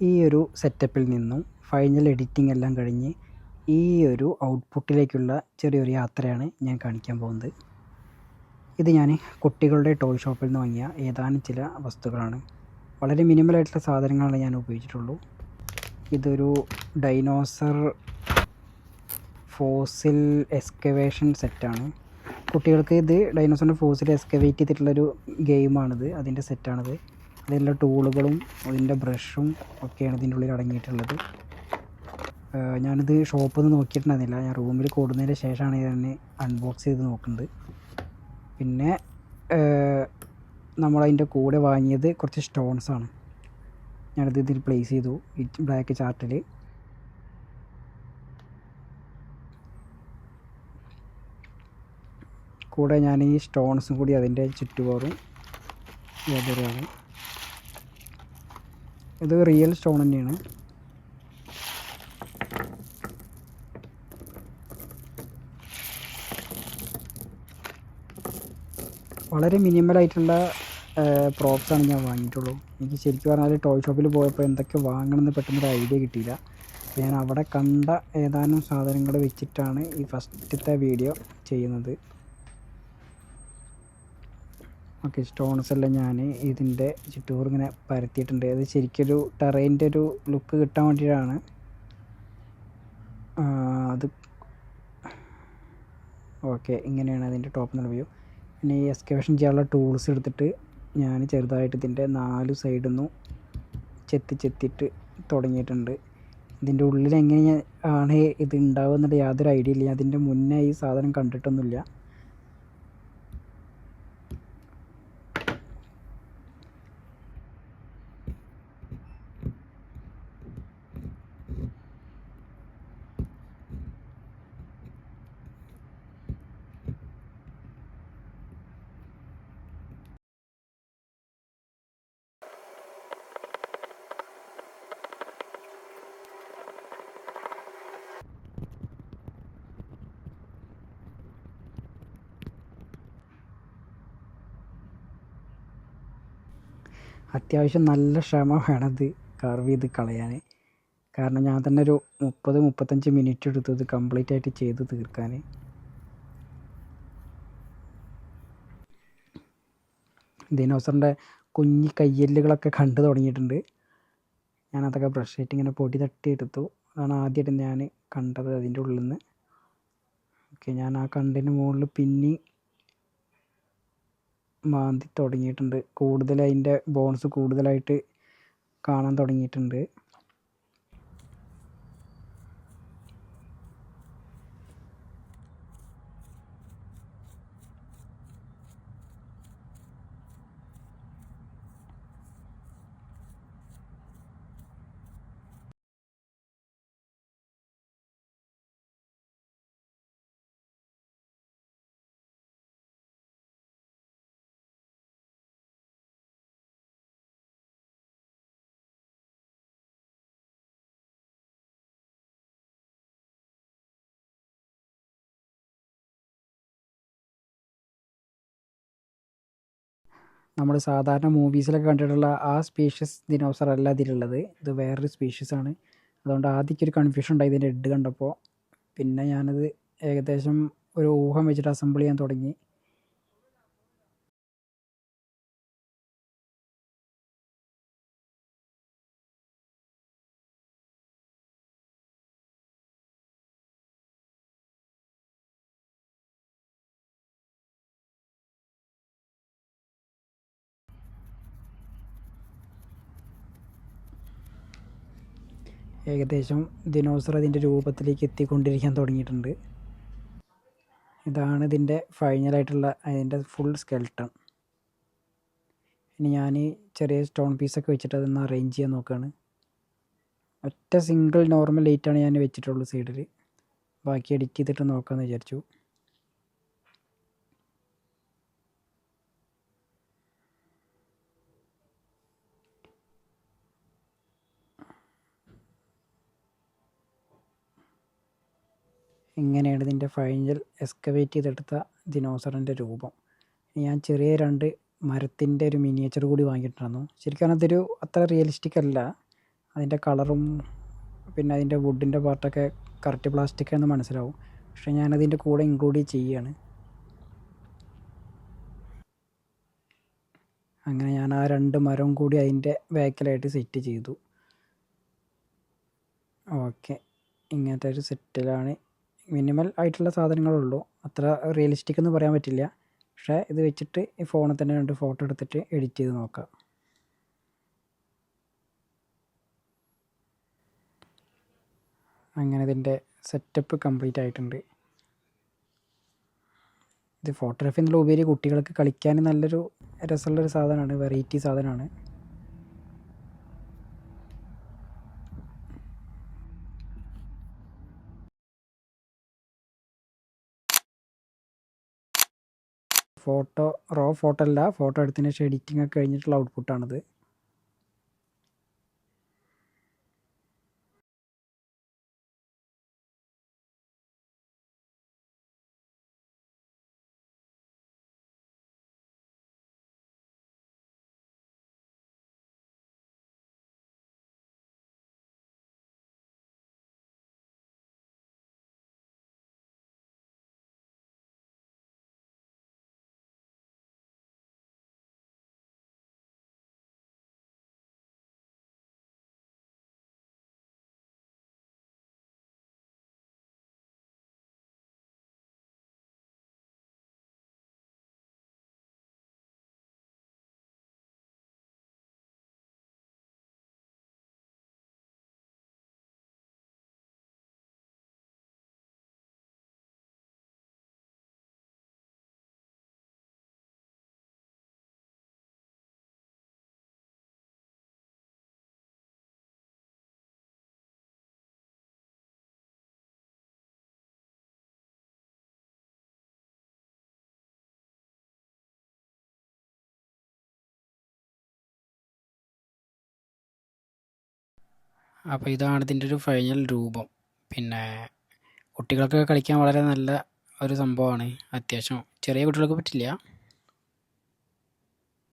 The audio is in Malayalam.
ഈ ഒരു സെറ്റപ്പിൽ നിന്നും ഫൈനൽ എഡിറ്റിംഗ് എല്ലാം കഴിഞ്ഞ് ഈ ഒരു ഔട്ട്പുട്ടിലേക്കുള്ള ചെറിയൊരു യാത്രയാണ് ഞാൻ കാണിക്കാൻ പോകുന്നത്. ഇത് ഞാൻ കുട്ടികളുടെ ടോയ് ഷോപ്പിൽ നിന്ന് വാങ്ങിയ ഏതാനും ചില വസ്തുക്കളാണ്. വളരെ മിനിമലായിട്ടുള്ള സാധനങ്ങളാണ് ഞാൻ ഉപയോഗിച്ചിട്ടുള്ളൂ. ഇതൊരു ഡൈനോസർ ഫോസിൽ എക്സ്കവേഷൻ സെറ്റാണ്. കുട്ടികൾക്ക് ഇത് ഡൈനോസറിൻ്റെ ഫോസിൽ എക്സ്കവേറ്റ് ചെയ്തിട്ടുള്ളൊരു ഗെയിമാണിത്. അതിൻ്റെ സെറ്റാണിത്. അതിലുള്ള ടൂളുകളും അതിൻ്റെ ബ്രഷും ഒക്കെയാണ് ഇതിൻ്റെ ഉള്ളിൽ അടങ്ങിയിട്ടുള്ളത്. ഞാനിത് ഷോപ്പിൽ നിന്ന് നോക്കിയിട്ടുണ്ടായിരുന്നില്ല. ഞാൻ റൂമിൽ കൂടുന്നതിന് ശേഷമാണ് ഞാൻ അൺബോക്സ് ചെയ്ത് നോക്കുന്നത്. പിന്നെ നമ്മളതിൻ്റെ കൂടെ വാങ്ങിയത് കുറച്ച് സ്റ്റോൺസാണ്. ഞാനത് ഇതിൽ പ്ലേസ് ചെയ്തു ഈ ബ്ലാക്ക് ചാർട്ടിൽ. കൂടെ ഞാൻ ഈ സ്റ്റോൺസും കൂടി അതിൻ്റെ ചുറ്റുപാറും വെതറുകയാണ്. ഇത് റിയൽ സ്റ്റോൺ തന്നെയാണ്. വളരെ മിനിമലായിട്ടുള്ള പ്രോപ്സാണ് ഞാൻ വാങ്ങിയിട്ടുള്ളൂ. എനിക്ക് ശരിക്കും പറഞ്ഞാൽ ടോയ് ഷോപ്പിൽ പോയപ്പോൾ എന്തൊക്കെ വാങ്ങണമെന്ന് പെട്ടെന്നൊരു ഐഡിയ കിട്ടിയില്ല. ഞാൻ അവിടെ കണ്ട ഏതാനും സാധനങ്ങൾ വെച്ചിട്ടാണ് ഈ ഫസ്റ്റത്തെ വീഡിയോ ചെയ്യുന്നത്. ഓക്കെ, സ്റ്റോൺസ് എല്ലാം ഞാൻ ഇതിൻ്റെ ചുറ്റൂർ ഇങ്ങനെ പരത്തിയിട്ടുണ്ട്. അത് ശരിക്കൊരു ടെറൈൻ്റെ ഒരു ലുക്ക് കിട്ടാൻ വേണ്ടിയിട്ടാണ്. അത് ഓക്കെ, ഇങ്ങനെയാണ് അതിൻ്റെ ടോപ്പ് നിന്ന് വ്യൂ. പിന്നെ ഈ എക്സ്കവേഷൻ ചെയ്യാനുള്ള ടൂൾസ് എടുത്തിട്ട് ഞാൻ ചെറുതായിട്ട് ഇതിൻ്റെ 4 സൈഡിൽ നിന്നും ചെത്തിയിട്ട് തുടങ്ങിയിട്ടുണ്ട്. ഇതിൻ്റെ ഉള്ളിൽ എങ്ങനെയാണ് ഇത് ഉണ്ടാവുക എന്നുള്ള യാതൊരു ഐഡിയ ഇല്ല. അതിൻ്റെ മുന്നേ ഈ സാധനം കണ്ടിട്ടൊന്നുമില്ല. അത്യാവശ്യം നല്ല ക്ഷമ വേണം ഇത് കർവ് ചെയ്ത് കളയാൻ. കാരണം ഞാൻ തന്നെ ഒരു 30-35 മിനിറ്റ് എടുത്തു ഇത് കംപ്ലീറ്റ് ആയിട്ട് ചെയ്ത് തീർക്കാൻ. ദിനോസറിൻ്റെ കുഞ്ഞി കയ്യെല്ലുകളൊക്കെ കണ്ടു തുടങ്ങിയിട്ടുണ്ട്. ഞാനതൊക്കെ ബ്രഷ് ആയിട്ട് ഇങ്ങനെ പൊടി തട്ടി എടുത്തു. അതാണ് ആദ്യമായിട്ട് ഞാൻ കണ്ടത് അതിൻ്റെ ഉള്ളിൽ നിന്ന്. ഓക്കെ, ഞാൻ ആ കണ്ടിന് മുകളിൽ പിന്നെ മാന്തി തുടങ്ങിയിട്ടുണ്ട്. കൂടുതൽ അതിൻ്റെ ബോൺസ് കൂടുതലായിട്ട് കാണാൻ തുടങ്ങിയിട്ടുണ്ട്. നമ്മൾ സാധാരണ മൂവീസിലൊക്കെ കണ്ടിട്ടുള്ള ആ സ്പീഷ്യസ് ദിനോസർ അല്ല ഇതിലുള്ളത്. ഇത് വേറൊരു സ്പീഷ്യസാണ്. അതുകൊണ്ട് ആദ്യമൊക്കെ ഒരു കൺഫ്യൂഷൻ ഉണ്ടായി ഇതിൻ്റെ ഹെഡ് കണ്ടപ്പോൾ. പിന്നെ ഞാനത് ഏകദേശം ഒരു ഊഹം വെച്ചിട്ട് അസംബിൾ ചെയ്യാൻ തുടങ്ങി. ഏകദേശം ദിനോസർ അതിൻ്റെ രൂപത്തിലേക്ക് എത്തിക്കൊണ്ടിരിക്കാൻ തുടങ്ങിയിട്ടുണ്ട്. ഇതാണ് ഇതിൻ്റെ ഫൈനലായിട്ടുള്ള അതിൻ്റെ ഫുൾ സ്കെൽട്ടൺ. ഇനി ഞാൻ ചെറിയ സ്റ്റോൺ പീസൊക്കെ വെച്ചിട്ട് അതൊന്ന് അറേഞ്ച് ചെയ്യാൻ നോക്കുകയാണ്. ഒറ്റ സിംഗിൾ നോർമൽ ലൈറ്റാണ് ഞാൻ വെച്ചിട്ടുള്ളൂ സൈഡിൽ. ബാക്കി എഡിറ്റ് ചെയ്തിട്ട് നോക്കാമെന്ന് വിചാരിച്ചു. ഇങ്ങനെയാണ് ഇതിൻ്റെ ഫൈനൽ എക്സ്കവേറ്റ് ചെയ്തെടുത്ത ദിനോസറിൻ്റെ രൂപം. ഞാൻ ചെറിയ 2 മരത്തിൻ്റെ ഒരു മിനിയേച്ചർ കൂടി വാങ്ങിയിട്ടുണ്ടായിരുന്നു. ശരിക്കും അതൊരു അത്ര റിയലിസ്റ്റിക് അല്ല. അതിൻ്റെ കളറും പിന്നെ അതിൻ്റെ വുഡിൻ്റെ പാർട്ടൊക്കെ കറക്റ്റ് പ്ലാസ്റ്റിക്കാണെന്ന് മനസ്സിലാവും. പക്ഷേ ഞാനതിൻ്റെ കൂടെ ഇൻക്ലൂഡ് ചെയ്യുകയാണ്. അങ്ങനെ ഞാൻ ആ 2 മരവും കൂടി അതിൻ്റെ ബാക്കിലായിട്ട് സെറ്റ് ചെയ്തു. ഓക്കെ, ഇങ്ങനത്തെ ഒരു സെറ്റിലാണ്. മിനിമൽ ആയിട്ടുള്ള സാധനങ്ങളുള്ളൂ, അത്ര റിയലിസ്റ്റിക് എന്ന് പറയാൻ പറ്റില്ല. പക്ഷേ ഇത് വെച്ചിട്ട് ഈ ഫോണിൽ തന്നെ 2 ഫോട്ടോ എടുത്തിട്ട് എഡിറ്റ് ചെയ്ത് നോക്കാം. അങ്ങനെ ഇതിൻ്റെ സെറ്റപ്പ് കംപ്ലീറ്റ് ആയിട്ടുണ്ട്. ഇത് ഫോട്ടോഗ്രാഫി എന്നുള്ള ഉപരി കുട്ടികൾക്ക് കളിക്കാൻ നല്ലൊരു രസമുള്ളൊരു സാധനമാണ്, വെറൈറ്റി സാധനമാണ്. റോ ഫോട്ടോ അല്ല, ഫോട്ടോ എടുത്തതിന് ശേഷം എഡിറ്റിംഗ് ഒക്കെ കഴിഞ്ഞിട്ടുള്ള ഔട്ട്പുട്ടാണിത്. അപ്പോൾ ഇതാണ് ഇതിൻ്റെ ഒരു ഫൈനൽ രൂപം. പിന്നെ കുട്ടികൾക്ക് കളിക്കാൻ വളരെ നല്ല ഒരു സംഭവമാണ്. അത്യാവശ്യം ചെറിയ കുട്ടികൾക്ക് പറ്റില്ല.